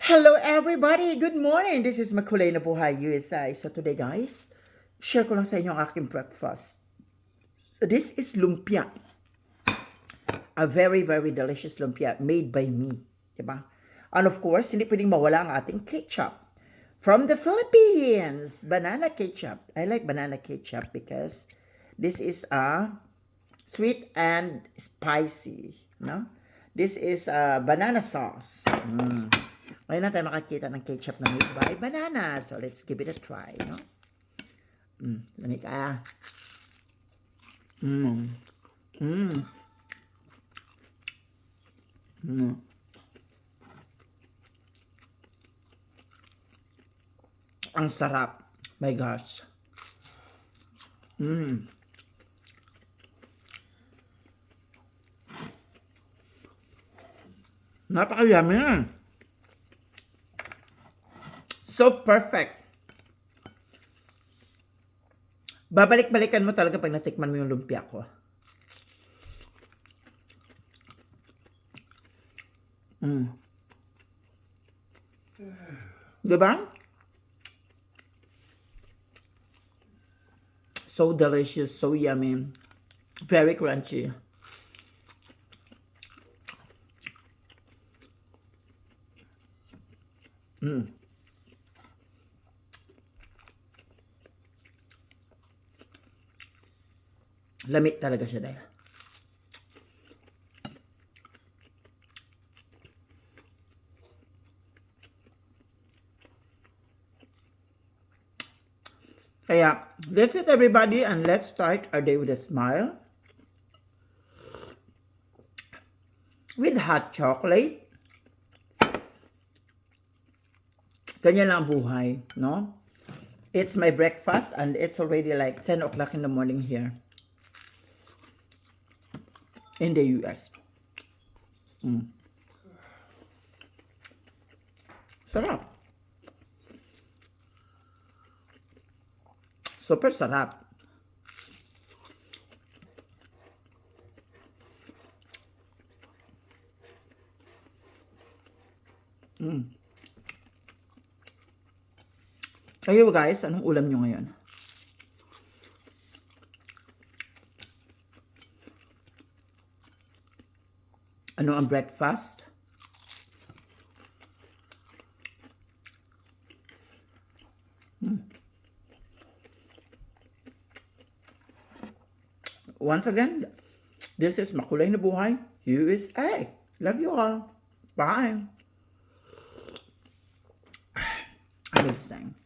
Hello everybody! Good morning! This is Makulay na Buhay, USA. So today guys, share ko lang sa inyo ang aking breakfast. So this is lumpia. A very, very delicious lumpia made by me. Diba? And of course, hindi pwedeng mawala ang ating ketchup. From the Philippines, banana ketchup. I like banana ketchup because this is a sweet and spicy. No? This is a banana sauce. Ngayon na tayo makakita ng ketchup na made by banana. So, let's give it a try, no? Lamig ka. Ang sarap. My gosh. Napaka-yummy. So perfect. Babalik-balikan mo talaga pag natikman mo yung lumpia ko. Diba? So delicious, so yummy. Very crunchy. Lamig talaga siya dahil. Kaya, that's it everybody, and let's start our day with a smile. With hot chocolate. Ganyan lang ang buhay, no? It's my breakfast and it's already like 10 o'clock in the morning here in the US. Sarap. Super sarap. Kayo guys, anong ulam nyo ngayon? Ano ang breakfast? Once again, this is Makulay na Buhay, USA. Love you all. Bye. Amazing.